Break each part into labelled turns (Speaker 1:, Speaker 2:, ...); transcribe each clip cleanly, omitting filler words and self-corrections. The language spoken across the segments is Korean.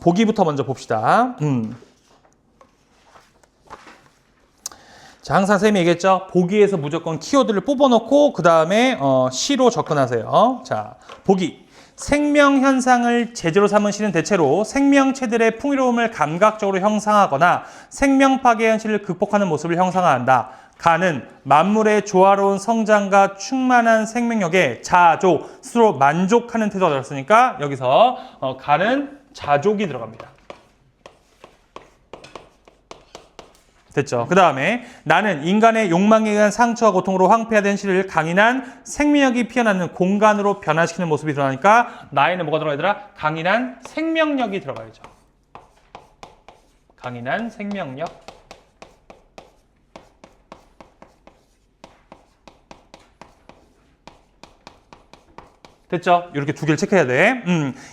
Speaker 1: 보기부터 먼저 봅시다. 자, 항상 쌤이 얘기했죠. 보기에서 무조건 키워드를 뽑아놓고 그 다음에 시로 접근하세요. 자, 보기. 생명현상을 제재로 삼은 시는 대체로 생명체들의 풍요로움을 감각적으로 형상하거나 생명파괴 현실을 극복하는 모습을 형상화한다. 가는 만물의 조화로운 성장과 충만한 생명력에 자조, 스스로 만족하는 태도가 들었으니까 여기서 가는 자족이 들어갑니다. 됐죠? 그 다음에 나는 인간의 욕망에 의한 상처와 고통으로 황폐화된 시를 강인한 생명력이 피어나는 공간으로 변화시키는 모습이 드러나니까 나에는 뭐가 들어가야 되더라? 강인한 생명력이 들어가야죠. 강인한 생명력. 됐죠? 이렇게 두 개를 체크해야 돼.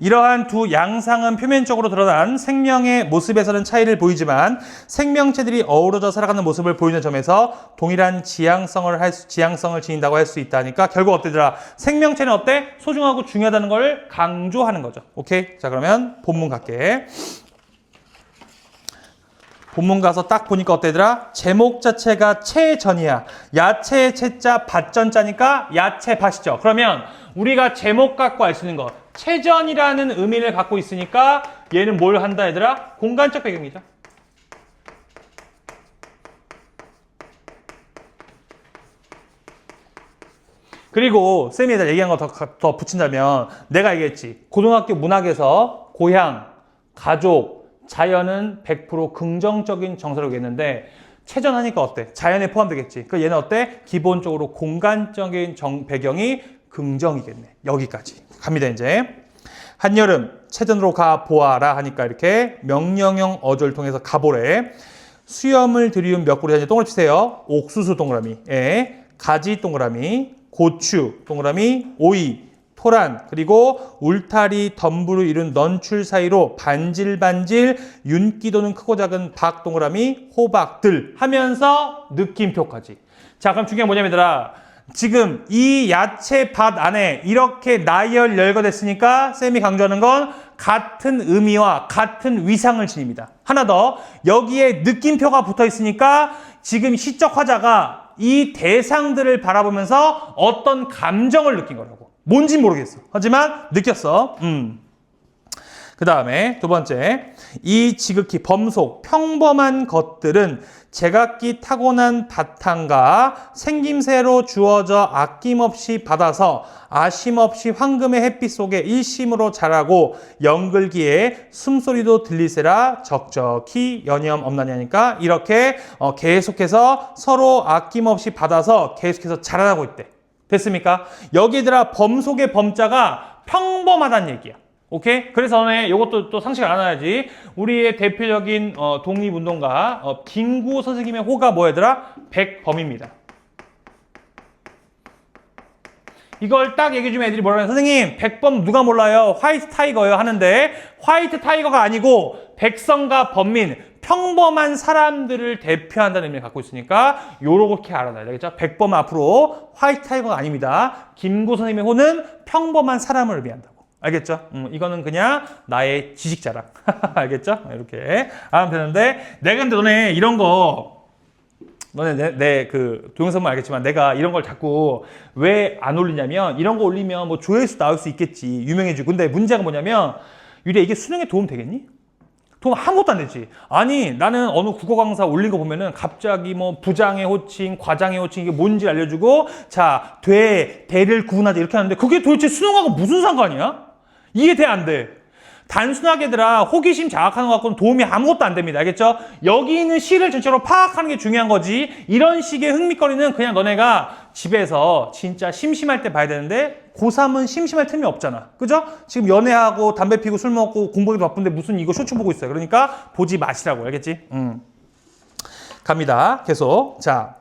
Speaker 1: 이러한 두 양상은 표면적으로 드러난 생명의 모습에서는 차이를 보이지만 생명체들이 어우러져 살아가는 모습을 보이는 점에서 동일한 지향성을 지닌다고 할 수 있다니까 결국 어때더라? 생명체는 어때? 소중하고 중요하다는 걸 강조하는 거죠. 오케이? 자, 그러면 본문 갈게. 본문 가서 딱 보니까 어때더라? 제목 자체가 채전이야. 야채의 채자 밭전자니까 야채밭이죠. 그러면 우리가 제목 갖고 알 수 있는 거 채전이라는 의미를 갖고 있으니까 얘는 뭘 한다 얘들아? 공간적 배경이죠. 그리고 쌤이 얘기한 거 더 붙인다면 내가 얘기했지. 고등학교 문학에서 고향, 가족, 자연은 100% 긍정적인 정서라고 했는데 채전하니까 어때? 자연에 포함되겠지. 그 얘는 어때? 기본적으로 공간적인 배경이 긍정이겠네. 여기까지 갑니다. 이제 한여름 채전으로 가 보아라 하니까 이렇게 명령형 어조를 통해서 가보래. 수염을 들이운 몇 그루 동그라미 치세요. 옥수수 동그라미, 가지 동그라미, 고추 동그라미, 오이, 토란, 그리고 울타리, 덤불을 이룬 넌출 사이로 반질반질 윤기 도는 크고 작은 박 동그라미, 호박들 하면서 느낌표까지. 자, 그럼 중요한 뭐냐면 얘들아, 지금 이 야채밭 안에 이렇게 나열 열거됐으니까 쌤이 강조하는 건 같은 의미와 같은 위상을 지닙니다. 하나 더, 여기에 느낌표가 붙어 있으니까 지금 시적 화자가 이 대상들을 바라보면서 어떤 감정을 느낀 거라고. 뭔지 모르겠어. 하지만 느꼈어. 그 다음에 두 번째, 이 지극히 범속, 평범한 것들은 제각기 타고난 바탕과 생김새로 주어져 아낌없이 받아서 아심없이 황금의 햇빛 속에 일심으로 자라고 연글기에 숨소리도 들리세라 적적히 여념 없나냐니까 이렇게 계속해서 서로 아낌없이 받아서 계속해서 자라나고 있대. 됐습니까? 여기들아 범속의 범자가 평범하다는 얘기야. 오케이? 그래서 너네 이것도 또 상식 알아놔야지. 우리의 대표적인 독립운동가 김구 선생님의 호가 뭐였더라? 백범입니다. 이걸 딱 얘기해주면 애들이 뭐라 하냐? 선생님, 백범 누가 몰라요? 화이트 타이거요 하는데 화이트 타이거가 아니고 백성과 범민, 평범한 사람들을 대표한다는 의미를 갖고 있으니까 요렇게 알아놔야 되겠죠? 백범은 앞으로 화이트 타이거가 아닙니다. 김구 선생님의 호는 평범한 사람을 의미한다고. 알겠죠? 이거는 그냥 나의 지식 자랑. 알겠죠? 이렇게 하면 되는데 내가 근데 너네 이런 거 너네 내 그 동영상만 알겠지만 내가 이런 걸 자꾸 왜 안 올리냐면 이런 거 올리면 뭐 조회수 나올 수 있겠지. 유명해지고. 근데 문제가 뭐냐면 유리야 이게 수능에 도움 되겠니? 도움 아무것도 안 되지. 아니 나는 어느 국어 강사 올린 거 보면은 갑자기 뭐 부장의 호칭, 과장의 호칭 이게 뭔지 알려주고 자 대를 구분하자 이렇게 하는데 그게 도대체 수능하고 무슨 상관이야? 이해돼 안 돼? 단순하게들아 호기심 자극하는 것 갖고는 도움이 아무것도 안 됩니다. 알겠죠? 여기 있는 시를 전체로 파악하는 게 중요한 거지. 이런 식의 흥미거리는 그냥 너네가 집에서 진짜 심심할 때 봐야 되는데 고3은 심심할 틈이 없잖아. 그죠? 지금 연애하고 담배 피고 술 먹고 공부하기도 바쁜데 무슨 이거 쇼츠 보고 있어요. 그러니까 보지 마시라고. 알겠지? 갑니다. 계속. 자,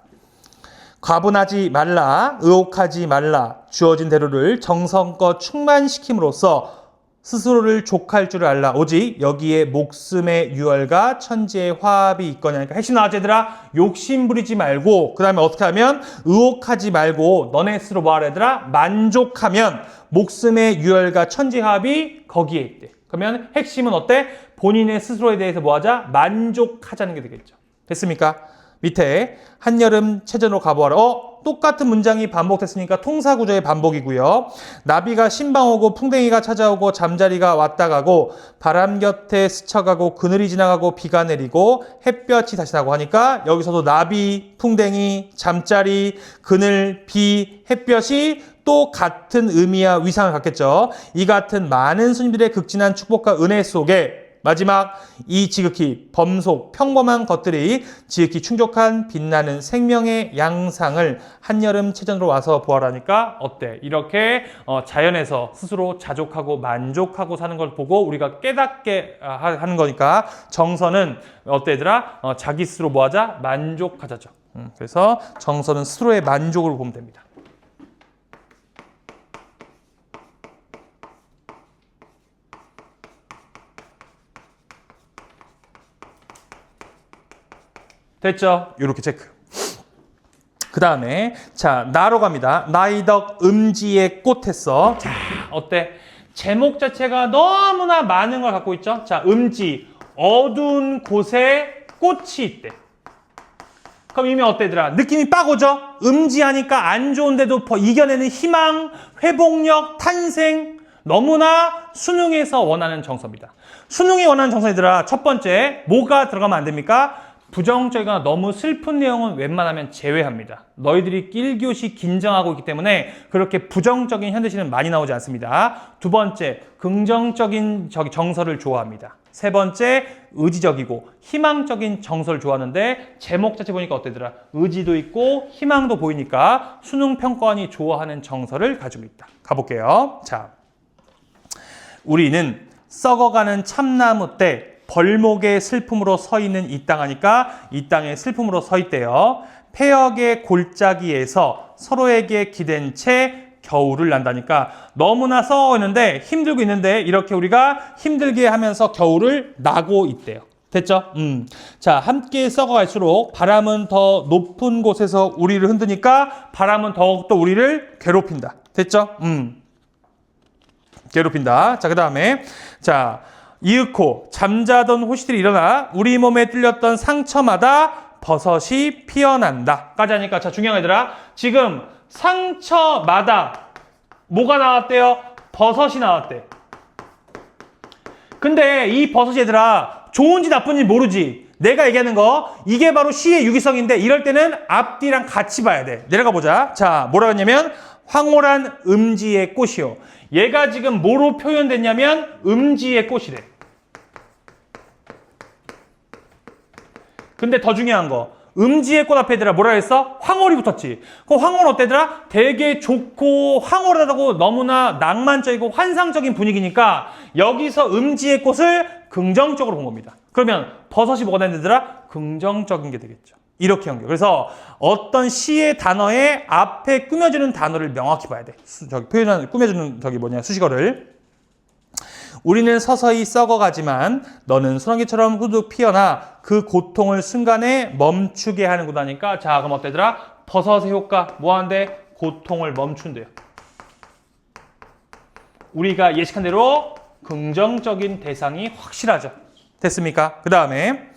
Speaker 1: 과분하지 말라, 의혹하지 말라. 주어진 대로를 정성껏 충만시킴으로써 스스로를 족할 줄 알라. 오직 여기에 목숨의 유월과 천지의 화합이 있거냐. 그러니까 핵심 나왔지 얘들아? 욕심 부리지 말고 그 다음에 어떻게 하면 의혹하지 말고 너네 스스로 뭐 하라 얘들아? 만족하면 목숨의 유월과 천지의 화합이 거기에 있대. 그러면 핵심은 어때? 본인의 스스로에 대해서 뭐하자? 만족하자는 게 되겠죠. 됐습니까? 밑에 한여름 체전으로 가보아라. 똑같은 문장이 반복됐으니까 통사구조의 반복이고요. 나비가 신방 오고 풍뎅이가 찾아오고 잠자리가 왔다 가고 바람 곁에 스쳐가고 그늘이 지나가고 비가 내리고 햇볕이 다시 나고 하니까 여기서도 나비, 풍뎅이, 잠자리, 그늘, 비, 햇볕이 또 같은 의미와 위상을 갖겠죠. 이 같은 많은 스님들의 극진한 축복과 은혜 속에 마지막 이 지극히 범속, 평범한 것들이 지극히 충족한 빛나는 생명의 양상을 한여름 체전으로 와서 보아라니까 어때? 이렇게 자연에서 스스로 자족하고 만족하고 사는 걸 보고 우리가 깨닫게 하는 거니까 정서는 어때 얘들아? 자기 스스로 뭐하자? 만족하자죠. 그래서 정서는 스스로의 만족으로 보면 됩니다. 됐죠? 이렇게 체크. 그 다음에 자 나로 갑니다. 나이덕 음지의 꽃했어. 자 어때? 제목 자체가 너무나 많은 걸 갖고 있죠. 자 음지 어두운 곳에 꽃이 있대. 그럼 이미 어때더라? 느낌이 빡 오죠? 음지하니까 안 좋은데도 이겨내는 희망, 회복력, 탄생. 너무나 수능에서 원하는 정서입니다. 수능이 원하는 정서이더라. 첫 번째 뭐가 들어가면 안 됩니까? 부정적이거나 너무 슬픈 내용은 웬만하면 제외합니다. 너희들이 1교시 긴장하고 있기 때문에 그렇게 부정적인 현대시는 많이 나오지 않습니다. 두 번째, 긍정적인 정서를 좋아합니다. 세 번째, 의지적이고 희망적인 정서를 좋아하는데 제목 자체 보니까 어때더라? 의지도 있고 희망도 보이니까 수능 평가원이 좋아하는 정서를 가지고 있다. 가볼게요. 자, 우리는 썩어가는 참나무 때 벌목의 슬픔으로 서 있는 이 땅 하니까 이 땅의 슬픔으로 서 있대요. 폐역의 골짜기에서 서로에게 기댄 채 겨울을 난다니까 너무나 썩어 있는데 힘들고 있는데 이렇게 우리가 힘들게 하면서 겨울을 나고 있대요. 됐죠? 자, 함께 썩어갈수록 바람은 더 높은 곳에서 우리를 흔드니까 바람은 더욱더 우리를 괴롭힌다. 됐죠? 괴롭힌다. 자, 그 다음에 자 이윽고 잠자던 호시들이 일어나 우리 몸에 뚫렸던 상처마다 버섯이 피어난다. 까지 하니까 자 중요한 얘들아 지금 상처마다 뭐가 나왔대요? 버섯이 나왔대. 근데 이 버섯이 얘들아 좋은지 나쁜지 모르지. 내가 얘기하는 거 이게 바로 시의 유기성인데 이럴 때는 앞뒤랑 같이 봐야 돼. 내려가 보자. 자 뭐라고 했냐면 황홀한 음지의 꽃이요. 얘가 지금 뭐로 표현됐냐면 음지의 꽃이래. 근데 더 중요한 거 음지의 꽃 앞에 얘들아 뭐라 했어? 황홀이 붙었지. 그 황홀 어때더라? 되게 좋고 황홀하다고 너무나 낭만적이고 환상적인 분위기니까 여기서 음지의 꽃을 긍정적으로 본 겁니다. 그러면 버섯이 뭐가 되는데더라? 긍정적인 게 되겠죠. 이렇게 연결. 그래서 어떤 시의 단어의 앞에 꾸며주는 단어를 명확히 봐야 돼. 꾸며주는 수식어를. 우리는 서서히 썩어가지만 너는 소나기처럼 후둑 피어나 그 고통을 순간에 멈추게 하는구나 하니까 자 그럼 어때더라? 버섯의 효과 뭐 하는데? 고통을 멈춘대요. 우리가 예측한 대로 긍정적인 대상이 확실하죠. 됐습니까? 그 다음에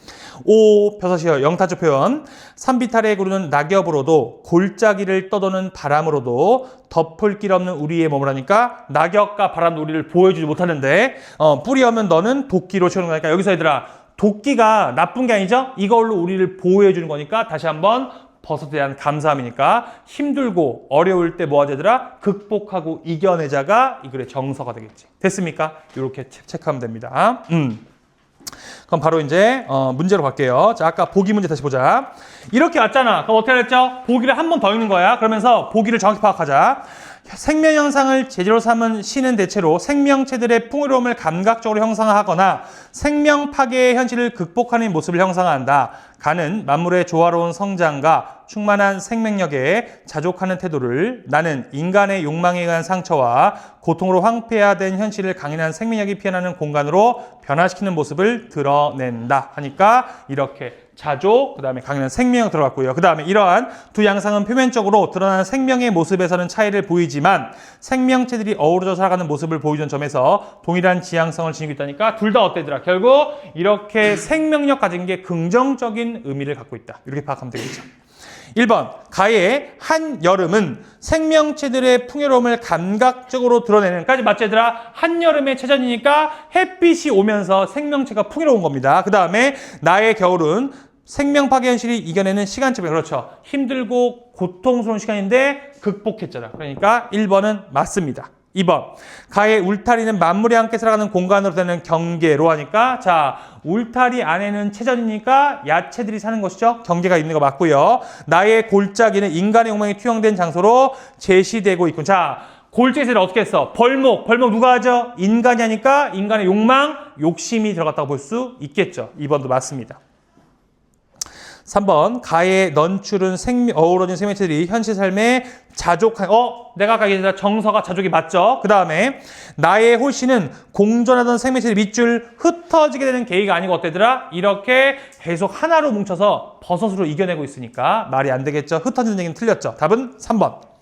Speaker 1: 오 버섯이요. 영타조 표현. 산비탈에 구르는 낙엽으로도 골짜기를 떠도는 바람으로도 덮을 길 없는 우리의 몸을 하니까 낙엽과 바람도 우리를 보호해주지 못하는데 뿌리 없는 너는 도끼로 채우는 거니까 여기서 얘들아 도끼가 나쁜 게 아니죠? 이걸로 우리를 보호해주는 거니까 다시 한번 버섯에 대한 감사함이니까 힘들고 어려울 때 뭐 하자더라? 극복하고 이겨내자가 이 글의 정서가 되겠지. 됐습니까? 이렇게 체크하면 됩니다. 그럼 바로 이제 문제로 갈게요. 자, 아까 보기 문제 다시 보자. 이렇게 왔잖아. 그럼 어떻게 했죠? 보기를 한 번 더 읽는 거야. 그러면서 보기를 정확히 파악하자. 생명 현상을 재료로 삼은 시는 대체로 생명체들의 풍요로움을 감각적으로 형상화하거나 생명 파괴의 현실을 극복하는 모습을 형상화한다. 가는 만물의 조화로운 성장과 충만한 생명력에 자족하는 태도를 나는 인간의 욕망에 의한 상처와 고통으로 황폐화된 현실을 강인한 생명력이 피어나는 공간으로 변화시키는 모습을 드러낸다 하니까 이렇게 자족, 그 다음에 강인한 생명력 들어갔고요. 그 다음에 이러한 두 양상은 표면적으로 드러나는 생명의 모습에서는 차이를 보이지만 생명체들이 어우러져 살아가는 모습을 보여주는 점에서 동일한 지향성을 지니고 있다니까 둘 다 어때더라? 결국 이렇게 생명력 가진 게 긍정적인 의미를 갖고 있다. 이렇게 파악하면 되겠죠. 1번, 가의 한여름은 생명체들의 풍요로움을 감각적으로 드러내는 까지 맞지 얘들아? 한여름의 최전이니까 햇빛이 오면서 생명체가 풍요로운 겁니다. 그 다음에 나의 겨울은 생명 파괴 현실이 이겨내는 시간점이 그렇죠. 힘들고 고통스러운 시간인데 극복했잖아. 그러니까 1번은 맞습니다. 2번, 가의 울타리는 만물이 함께 살아가는 공간으로 되는 경계로 하니까 자, 울타리 안에는 체전이니까 야채들이 사는 것이죠. 경계가 있는 거 맞고요. 나의 골짜기는 인간의 욕망이 투영된 장소로 제시되고 있군. 자, 골짜기를 어떻게 했어? 벌목 누가 하죠? 인간이 하니까 인간의 욕망, 욕심이 들어갔다고 볼 수 있겠죠. 2번도 맞습니다. 3번, 가의 넌출은 어우러진 생명체들이 현실 삶에 자족한, 내가 아까 얘기했던 정서가 자족이 맞죠? 그 다음에, 나의 홀씨는 공존하던 생명체들 밑줄 흩어지게 되는 계기가 아니고 어때더라? 이렇게 계속 하나로 뭉쳐서 버섯으로 이겨내고 있으니까 말이 안 되겠죠? 흩어지는 얘기는 틀렸죠? 답은 3번.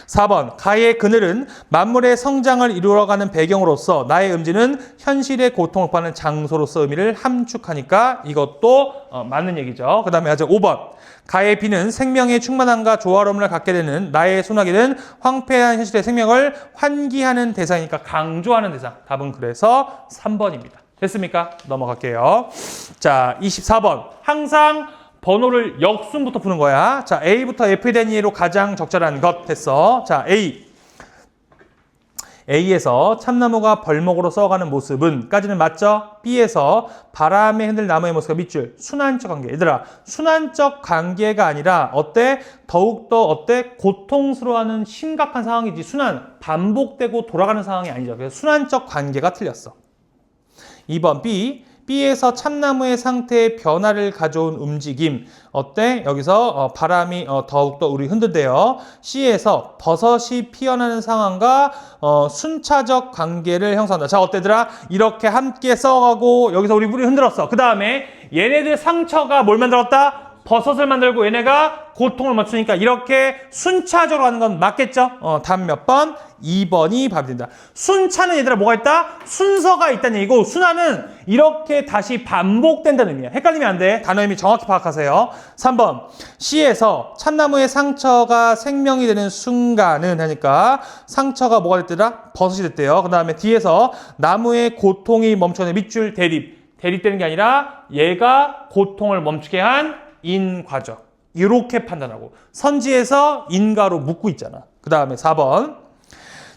Speaker 1: 4번, 가의 그늘은 만물의 성장을 이루어가는 배경으로서 나의 음지는 현실의 고통을 받는 장소로서 의미를 함축하니까 이것도 맞는 얘기죠. 그 다음에 아주 5번, 가의 비는 생명의 충만함과 조화로움을 갖게 되는 나의 소나기는 황폐한 현실의 생명을 환기하는 대상이니까 강조하는 대상. 답은 그래서 3번입니다. 됐습니까? 넘어갈게요. 자, 24번, 항상 번호를 역순부터 푸는 거야. 자, A부터 F에 대한 이해로 가장 적절한 것 됐어. 자, A에서 참나무가 벌목으로 써가는 모습은 까지는 맞죠? B에서 바람에 흔들 나무의 모습과 밑줄 순환적 관계. 얘들아, 순환적 관계가 아니라 어때? 더욱더 어때? 고통스러워하는 심각한 상황이지. 반복되고 돌아가는 상황이 아니죠. 그래서 순환적 관계가 틀렸어. 2번 B에서 참나무의 상태의 변화를 가져온 움직임. 어때? 여기서 바람이 더욱더 우리 흔들대요. C에서 버섯이 피어나는 상황과 순차적 관계를 형성한다. 자, 어때더라? 이렇게 함께 써가고 여기서 우리 흔들었어. 그 다음에 얘네들 상처가 뭘 만들었다? 버섯을 만들고 얘네가 고통을 맞추니까 이렇게 순차적으로 하는 건 맞겠죠? 답 몇 번? 2번이 답이 된다. 순차는 얘들아 뭐가 있다? 순서가 있다는 얘기고 순환은 이렇게 다시 반복된다는 의미야. 헷갈리면 안 돼. 단어 의미 정확히 파악하세요. 3번 C에서 참나무의 상처가 생명이 되는 순간은 하니까 상처가 뭐가 됐더라? 버섯이 됐대요. 그 다음에 D에서 나무의 고통이 멈춰는 밑줄 대립되는 게 아니라 얘가 고통을 멈추게 한 인과죠. 이렇게 판단하고 선지에서 인과로 묶고 있잖아. 그 다음에 4번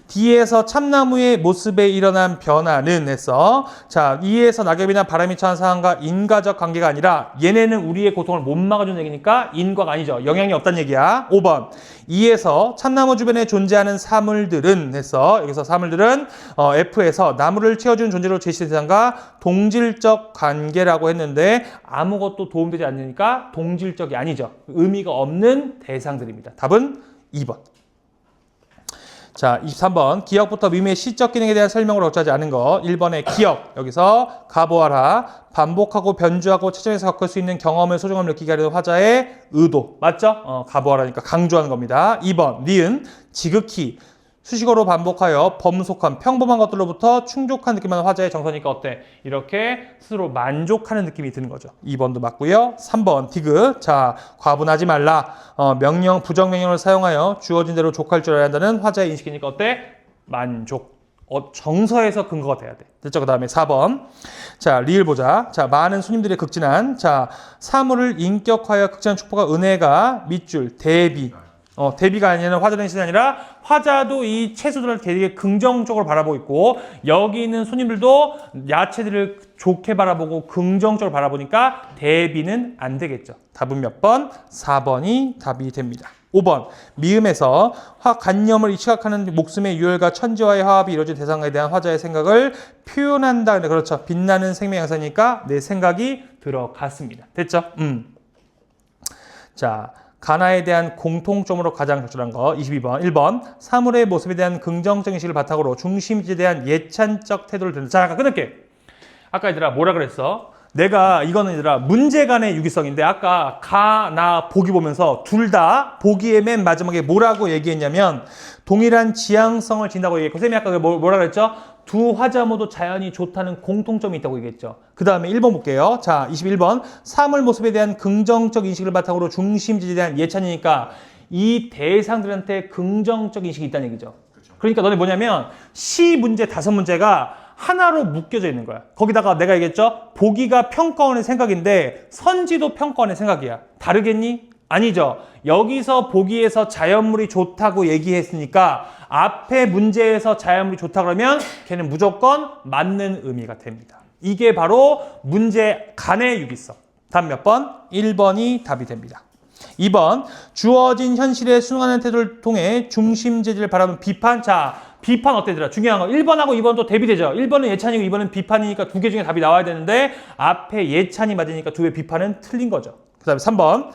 Speaker 1: D에서 참나무의 모습에 일어난 변화는 했어. 자, E에서 낙엽이나 바람이 처한 상황과 인과적 관계가 아니라 얘네는 우리의 고통을 못 막아주는 얘기니까 인과가 아니죠. 영향이 없다는 얘기야. 5번 E에서 참나무 주변에 존재하는 사물들은 했어. 여기서 사물들은 F에서 나무를 채워주는 존재로 제시된 대상과 동질적 관계라고 했는데 아무것도 도움되지 않으니까 동질적이 아니죠. 의미가 없는 대상들입니다. 답은 2번. 자, 23번 기억부터 미미의 시적 기능에 대한 설명으로 어쩌지 않은 거. 1번의 기억, 여기서 가보아라. 반복하고 변주하고 최종에서 겪을 수 있는 경험을 소중함을 느끼게 하려는 화자의 의도. 맞죠? 가보아라니까 강조하는 겁니다. 2번 니은 지극히 수식어로 반복하여 범속한 평범한 것들로부터 충족한 느낌만 화자의 정서니까 어때? 이렇게 스스로 만족하는 느낌이 드는 거죠. 2번도 맞고요. 3번 디귿. 자, 과분하지 말라. 명령, 부정명령을 사용하여 주어진 대로 족할 줄 알아야 한다는 화자의 인식이니까 어때? 만족. 정서에서 근거가 돼야 돼. 됐죠? 그 다음에 4번. 자, 리을 보자. 자, 많은 손님들의 극진한. 자, 사물을 인격화하여 극진한 축복과 은혜가 밑줄 대비. 대비가 아니라 화자된 시선이 아니라 화자도 이 채소들을 되게 긍정적으로 바라보고 있고 여기 있는 손님들도 야채들을 좋게 바라보고 긍정적으로 바라보니까 대비는 안 되겠죠. 답은 몇 번? 4번이 답이 됩니다. 5번 미음에서 관념을 취각하는 목숨의 유혈과 천지와의 화합이 이루어진 대상에 대한 화자의 생각을 표현한다. 그렇죠. 빛나는 생명 양상이니까 내 생각이 들어갔습니다. 됐죠? 자, 가나에 대한 공통점으로 가장 적절한 거 22번. 1번 사물의 모습에 대한 긍정적인 인식을 바탕으로 중심지에 대한 예찬적 태도를 듣는. 자, 아까 끊을게. 아까 얘들아 뭐라 그랬어? 내가 이거는 얘들아 문제 간의 유기성인데 아까 가, 나, 보기 보면서 둘 다 보기의 맨 마지막에 뭐라고 얘기했냐면 동일한 지향성을 지닌다고 얘기했고 쌤이 아까 뭐라 그랬죠? 두 화자 모두 자연이 좋다는 공통점이 있다고 얘기했죠. 그 다음에 1번 볼게요. 자, 21번 사물 모습에 대한 긍정적 인식을 바탕으로 중심지에 대한 예찬이니까 이 대상들한테 긍정적 인식이 있다는 얘기죠. 그러니까 너네 뭐냐면 시 문제 5문제가 하나로 묶여져 있는 거야. 거기다가 내가 얘기했죠? 보기가 평가원의 생각인데 선지도 평가원의 생각이야. 다르겠니? 아니죠. 여기서 보기에서 자연물이 좋다고 얘기했으니까 앞에 문제에서 자연물이 좋다 그러면 걔는 무조건 맞는 의미가 됩니다. 이게 바로 문제 간의 유기성. 답 몇 번? 1번이 답이 됩니다. 2번 주어진 현실에 순응하는 태도를 통해 중심지를 바라보는 비판. 자, 비판 어때더라? 중요한 거 1번하고 2번도 대비되죠. 1번은 예찬이고 2번은 비판이니까 두 개 중에 답이 나와야 되는데 앞에 예찬이 맞으니까 두 개 비판은 틀린 거죠. 그 다음에 3번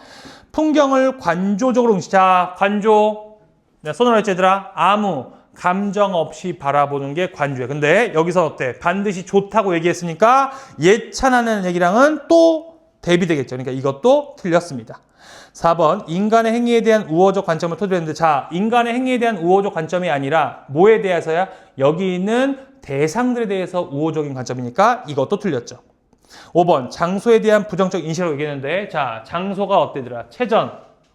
Speaker 1: 풍경을 관조적으로 응시. 자, 관조 내가 써놓으라 했지 얘들아. 아무 감정 없이 바라보는 게 관조야. 근데 여기서 어때? 반드시 좋다고 얘기했으니까 예찬하는 얘기랑은 또 대비되겠죠. 그러니까 이것도 틀렸습니다. 4번 인간의 행위에 대한 우호적 관점을 토대했는데 자, 인간의 행위에 대한 우호적 관점이 아니라 뭐에 대해서야? 여기 있는 대상들에 대해서 우호적인 관점이니까 이것도 틀렸죠. 5번 장소에 대한 부정적 인식이라고 얘기했는데 자, 장소가 어때더라? 체전,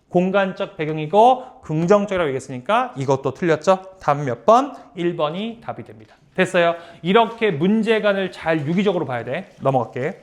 Speaker 1: 공간적 배경이고 긍정적이라고 얘기했으니까 이것도 틀렸죠. 답 몇 번? 1번이 답이 됩니다. 됐어요. 이렇게 문제간을 잘 유기적으로 봐야 돼. 넘어갈게.